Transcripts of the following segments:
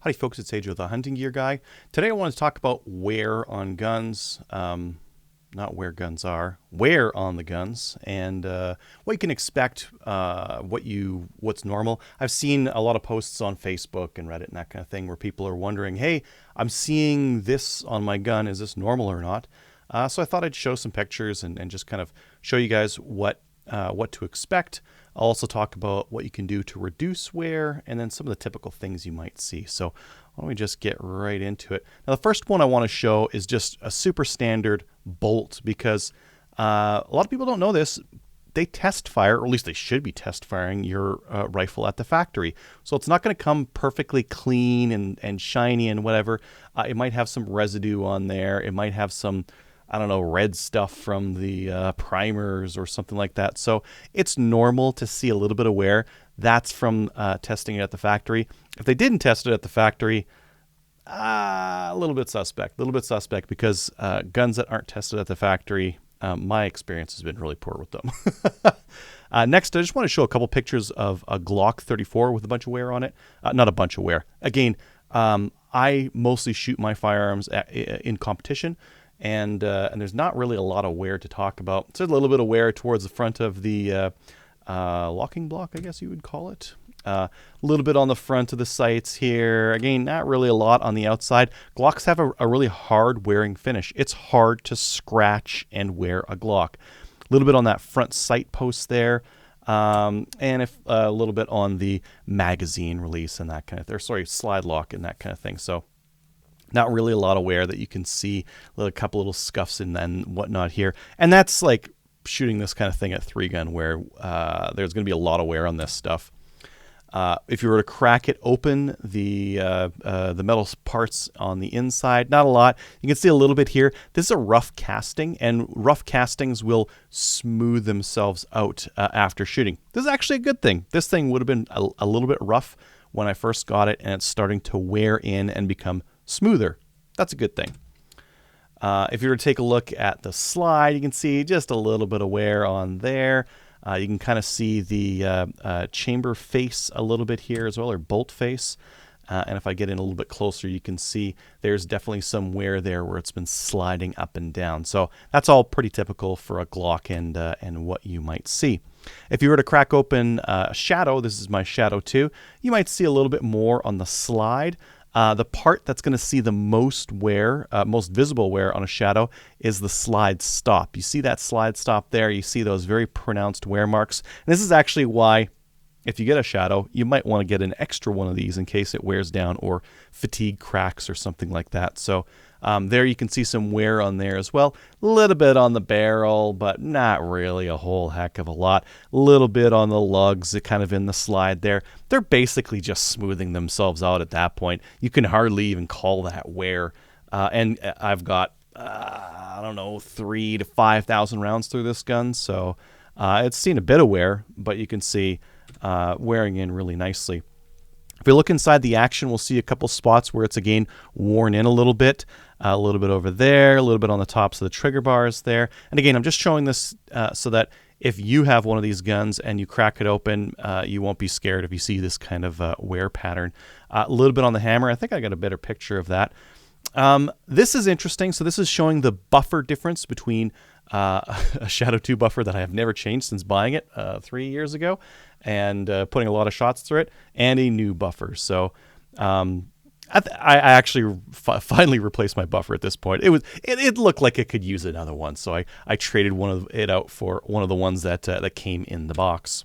Howdy folks, it's AJ the Hunting Gear Guy. Today I want to talk about wear on guns, not where guns are, wear on the guns, and what you can expect, what's normal. I've seen a lot of posts on Facebook and Reddit and that kind of thing where people are wondering, hey, I'm seeing this on my gun, is this normal or not? So I thought I'd show some pictures and just kind of show you guys what to expect. I'll also talk about what you can do to reduce wear and then some of the typical things you might see. So why don't we just get right into it. Now, the first one I want to show is just a super standard bolt because a lot of people don't know this. They test fire, or at least they should be test firing your rifle at the factory. So it's not going to come perfectly clean and shiny and whatever. It might have some residue on there. It might have some, I don't know, red stuff from the primers or something like that. So it's normal to see a little bit of wear. That's from testing it at the factory. If they didn't test it at the factory, a little bit suspect. Because guns that aren't tested at the factory, my experience has been really poor with them. Next, I just want to show a couple pictures of a Glock 34 with a bunch of wear on it. Not a bunch of wear. Again, I mostly shoot my firearms in competition. And there's not really a lot of wear to talk about. There's a little bit of wear towards the front of the locking block, I guess you would call it. A little bit on the front of the sights here. Again, not really a lot on the outside. Glocks have a really hard wearing finish. It's hard to scratch and wear a Glock. A little bit on that front sight post there. And a little bit on the magazine release and that kind of thing. Sorry, slide lock and that kind of thing. So not really a lot of wear that you can see, a couple little scuffs and whatnot here. And that's like shooting this kind of thing at 3-gun where there's going to be a lot of wear on this stuff. If you were to crack it open, the metal parts on the inside, not a lot. You can see a little bit here. This is a rough casting, and rough castings will smooth themselves out after shooting. This is actually a good thing. This thing would have been a little bit rough when I first got it, and it's starting to wear in and become smoother. That's a good thing. If you were to take a look at the slide, you can see just a little bit of wear on there. You can kind of see the chamber face a little bit here as well, or bolt face. And if I get in a little bit closer, you can see there's definitely some wear there where it's been sliding up and down. So that's all pretty typical for a Glock and what you might see. If you were to crack open a Shadow, this is my Shadow 2, you might see a little bit more on the slide. The part that's going to see the most wear, most visible wear on a Shadow is the slide stop. You see that slide stop there. You see those very pronounced wear marks. And this is actually why, if you get a Shadow, you might want to get an extra one of these in case it wears down or fatigue cracks or something like that. So there you can see some wear on there as well. A little bit on the barrel, but not really a whole heck of a lot. A little bit on the lugs, kind of in the slide there. They're basically just smoothing themselves out at that point. You can hardly even call that wear. And I've got, I don't know, 3,000 to 5,000 rounds through this gun. So it's seen a bit of wear, but you can see wearing in really nicely. If we look inside the action, we'll see a couple spots where it's again worn in a little bit over there, a little bit on the tops of the trigger bars there. And again, I'm just showing this so that if you have one of these guns and you crack it open, you won't be scared if you see this kind of wear pattern. A little bit on the hammer. I think I got a better picture of that. This is interesting. So this is showing the buffer difference between a Shadow 2 buffer that I have never changed since buying it 3 years ago and putting a lot of shots through it, and a new buffer. So I actually finally replaced my buffer at this point. It looked like it could use another one, so I traded one of it out for one of the ones that came in the box.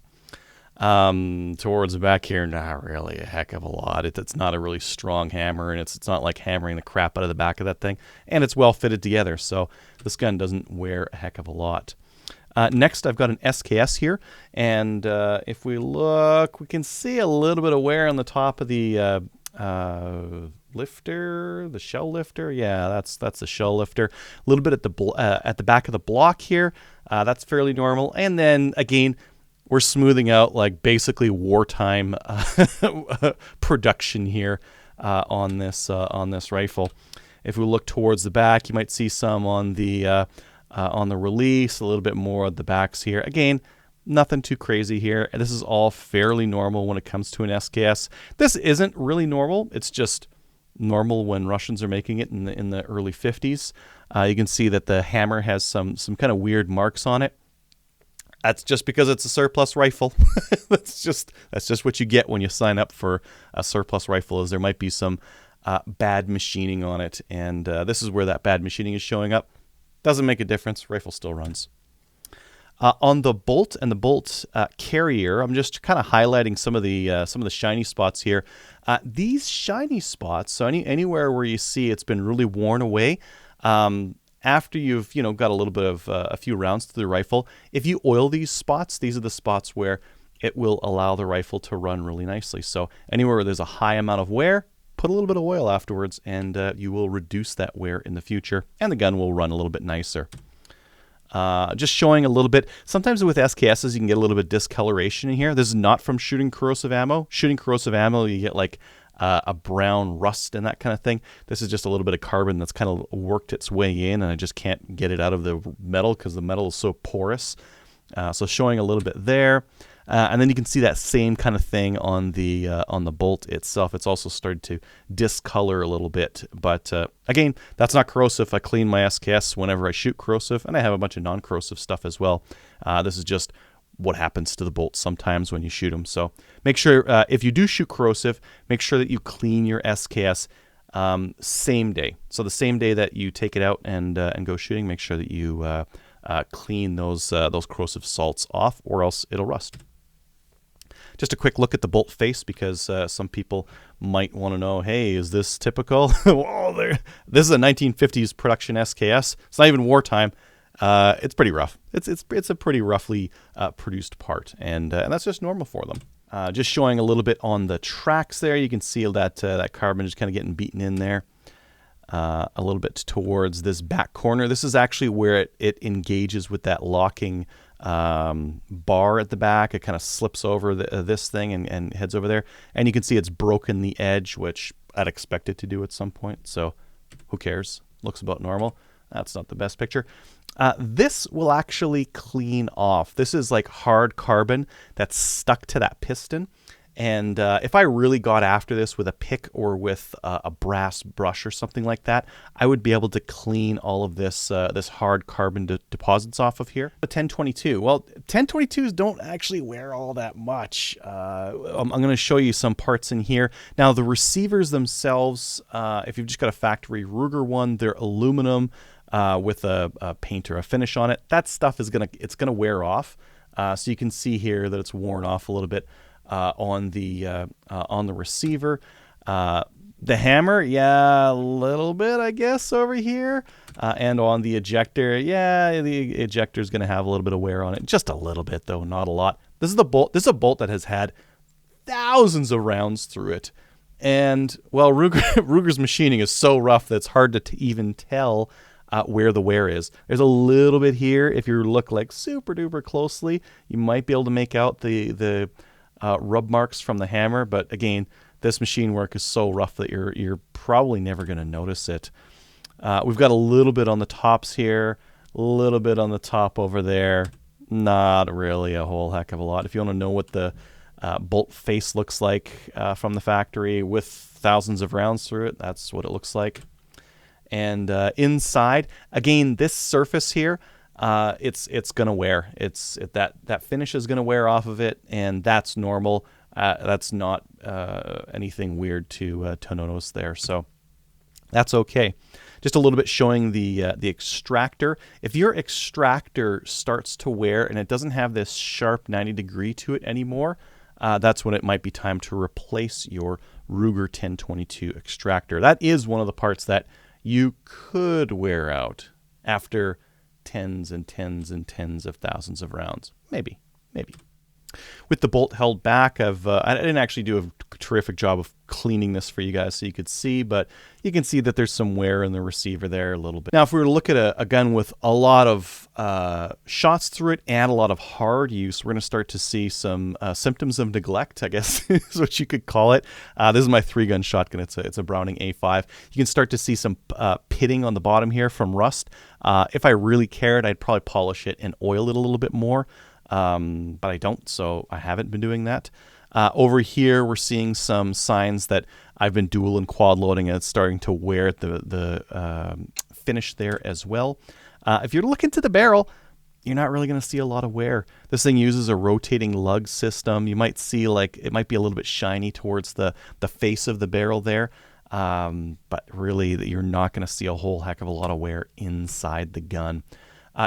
Towards the back here, not really a heck of a lot. It's not a really strong hammer, and it's not like hammering the crap out of the back of that thing, and it's well fitted together, so this gun doesn't wear a heck of a lot. Next, I've got an SKS here, and if we look, we can see a little bit of wear on the top of the lifter, the shell lifter. Yeah, that's the shell lifter. A little bit at the back of the block here. That's fairly normal, and then again, we're smoothing out like basically wartime production here on this rifle. If we look towards the back, you might see some on the release, a little bit more at the backs here. Again, Nothing too crazy here. This is all fairly normal when it comes to an SKS. This isn't really normal. It's just normal when Russians are making it in the early 50s. You can see that the hammer has some kind of weird marks on it. That's just because it's a surplus rifle. that's just what you get when you sign up for a surplus rifle, is there might be some bad machining on it, and this is where that bad machining is showing up. Doesn't make a difference. Rifle still runs. On the bolt and the bolt carrier, I'm just kind of highlighting some of the shiny spots here. These shiny spots, so anywhere where you see it's been really worn away, after you've got a little bit of a few rounds through the rifle, if you oil these spots, these are the spots where it will allow the rifle to run really nicely. So anywhere where there's a high amount of wear, put a little bit of oil afterwards, and you will reduce that wear in the future, and the gun will run a little bit nicer. Just showing a little bit. Sometimes with SKSs, you can get a little bit of discoloration in here. This is not from shooting corrosive ammo. Shooting corrosive ammo, you get like a brown rust and that kind of thing. This is just a little bit of carbon that's kind of worked its way in, and I just can't get it out of the metal because the metal is so porous. So showing a little bit there. And then you can see that same kind of thing on the bolt itself. It's also started to discolor a little bit. But again, that's not corrosive. I clean my SKS whenever I shoot corrosive, and I have a bunch of non-corrosive stuff as well. This is just what happens to the bolts sometimes when you shoot them. So make sure, if you do shoot corrosive, make sure that you clean your SKS same day. So the same day that you take it out and go shooting, make sure that you clean those corrosive salts off, or else it'll rust. Just a quick look at the bolt face, because some people might want to know, hey, is this typical? Whoa, this is a 1950s production SKS. It's not even wartime. It's pretty rough. It's a pretty roughly produced part, and that's just normal for them. Just showing a little bit on the tracks there. You can see that carbon is kind of getting beaten in there. A little bit towards this back corner. This is actually where it engages with that locking bar at the back. It kind of slips over this thing and heads over there. And you can see it's broken the edge, which I'd expect it to do at some point. So who cares? Looks about normal. That's not the best picture. This will actually clean off. This is like hard carbon that's stuck to that piston. And if I really got after this with a pick or with a brass brush or something like that, I would be able to clean all of this this hard carbon deposits off of here. The 1022, well, 1022s don't actually wear all that much. I'm going to show you some parts in here. Now, the receivers themselves, if you've just got a factory Ruger one, they're aluminum with a paint or a finish on it. That stuff is gonna wear off. So you can see here that it's worn off a little bit. On the receiver, the hammer, yeah, a little bit, I guess, over here, and on the ejector, yeah, the ejector is going to have a little bit of wear on it, just a little bit though, not a lot. This is the bolt. This is a bolt that has had thousands of rounds through it, and well, Ruger's machining is so rough that it's hard to even tell where the wear is. There's a little bit here. If you look like super duper closely, you might be able to make out the rub marks from the hammer, but again, this machine work is so rough that you're probably never going to notice it. We've got a little bit on the tops here, a little bit on the top over there. Not really a whole heck of a lot. If you want to know what the bolt face looks like from the factory with thousands of rounds through it, that's what it looks like. And inside, again, this surface here, it's gonna wear. That finish is gonna wear off of it, and that's normal. That's not anything weird to notice there. So that's okay. Just a little bit showing the extractor. If your extractor starts to wear and it doesn't have this sharp 90-degree to it anymore, that's when it might be time to replace your Ruger 1022 extractor. That is one of the parts that you could wear out after tens and tens and tens of thousands of rounds. Maybe. With the bolt held back, I didn't actually do a terrific job of cleaning this for you guys so you could see, but you can see that there's some wear in the receiver there a little bit. Now, if we were to look at a gun with a lot of shots through it and a lot of hard use, we're going to start to see some symptoms of neglect, I guess is what you could call it. This is my 3-gun shotgun. It's a Browning A5. You can start to see some pitting on the bottom here from rust. If I really cared, I'd probably polish it and oil it a little bit more. but I don't, so I haven't been doing that. Over here, we're seeing some signs that I've been dual and quad loading, and it's starting to wear the finish there as well. If you're looking to the barrel, you're not really going to see a lot of wear. This thing uses a rotating lug system. You might see like it might be a little bit shiny towards the face of the barrel there, but really you're not going to see a whole heck of a lot of wear inside the gun.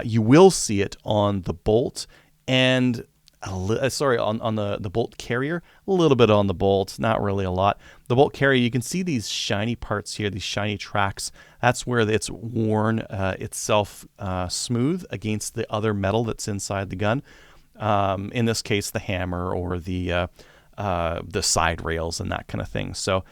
You will see it on the bolt and on the bolt carrier, a little bit on the bolt, not really a lot. The bolt carrier, you can see these shiny parts here, these shiny tracks. That's where it's worn itself smooth against the other metal that's inside the gun. In this case, the hammer or the side rails and that kind of thing. So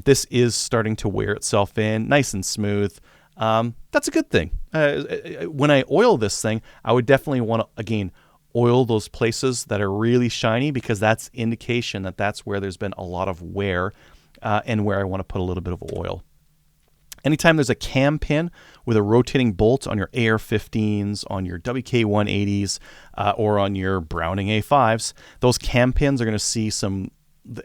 this is starting to wear itself in, nice and smooth. That's a good thing. When I oil this thing, I would definitely want to, again, oil those places that are really shiny, because that's indication that that's where there's been a lot of wear and where I want to put a little bit of oil. Anytime there's a cam pin with a rotating bolt on your AR-15s, on your WK-180s, or on your Browning A5s, those cam pins are going to see some,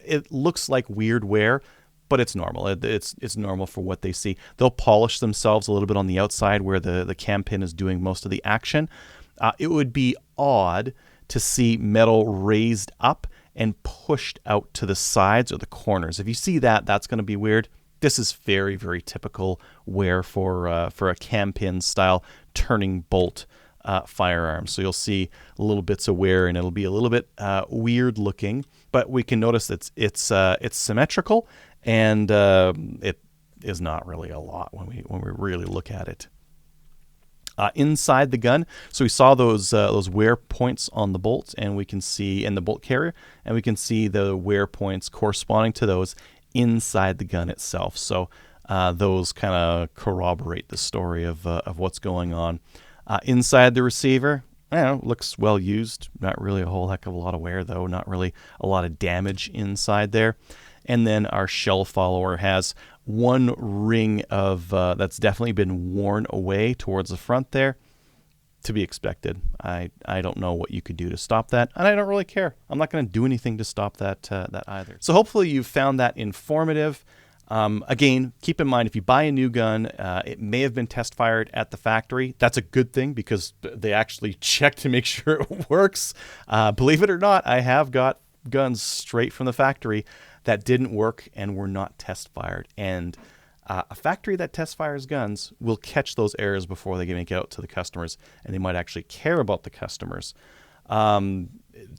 it looks like weird wear, but it's normal. It's normal for what they see. They'll polish themselves a little bit on the outside where the cam pin is doing most of the action. It would be odd to see metal raised up and pushed out to the sides or the corners. If you see that, that's going to be weird. This is very, very typical wear for a cam pin style turning bolt firearm. So you'll see little bits of wear, and it'll be a little bit weird looking, but we can notice it's symmetrical, and it is not really a lot when we really look at it. Inside the gun, so we saw those wear points on the bolt, and we can see in the bolt carrier, and we can see the wear points corresponding to those inside the gun itself. So those kind of corroborate the story of what's going on. Inside the receiver, looks well used. Not really a whole heck of a lot of wear, though. Not really a lot of damage inside there. And then our shell follower has one ring of that's definitely been worn away towards the front there. To be expected. I don't know what you could do to stop that, and I don't really care. I'm not going to do anything to stop that either. So hopefully you've found that informative. Again, keep in mind, if you buy a new gun, it may have been test fired at the factory. That's a good thing, because they actually check to make sure it works. Believe it or not, I have got guns straight from the factory that didn't work and were not test fired. And a factory that test fires guns will catch those errors before they make it out to the customers, and they might actually care about the customers.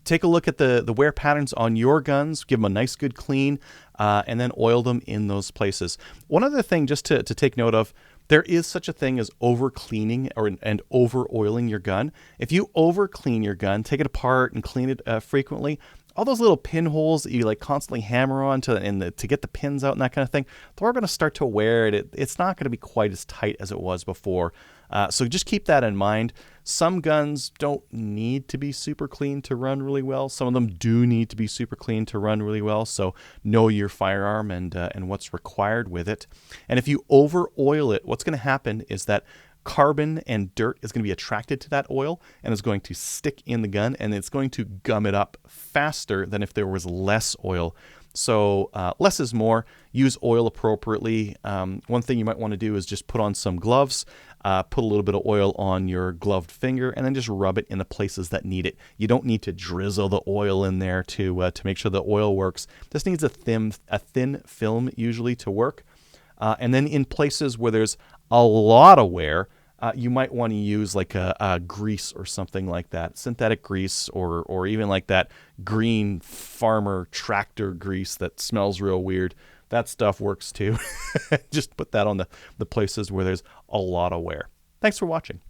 Take a look at the wear patterns on your guns, give them a nice good clean, and then oil them in those places. One other thing just to take note of, there is such a thing as overcleaning and over-oiling your gun. If you over-clean your gun, take it apart and clean it frequently, all those little pinholes that you like constantly hammer on to get the pins out and that kind of thing, they're going to start to wear it. It's not going to be quite as tight as it was before. So just keep that in mind. Some guns don't need to be super clean to run really well. Some of them do need to be super clean to run really well. So know your firearm and what's required with it. And if you over oil it, what's going to happen is that carbon and dirt is going to be attracted to that oil and is going to stick in the gun, and it's going to gum it up faster than if there was less oil. So less is more. Use oil appropriately. One thing you might want to do is just put on some gloves, put a little bit of oil on your gloved finger, and then just rub it in the places that need it. You don't need to drizzle the oil in there to make sure the oil works. This needs a thin film usually to work. And then in places where there's a lot of wear, you might want to use like a grease or something like that, synthetic grease, or even like that green farmer tractor grease that smells real weird. That stuff works too. Just put that on the places where there's a lot of wear. Thanks for watching.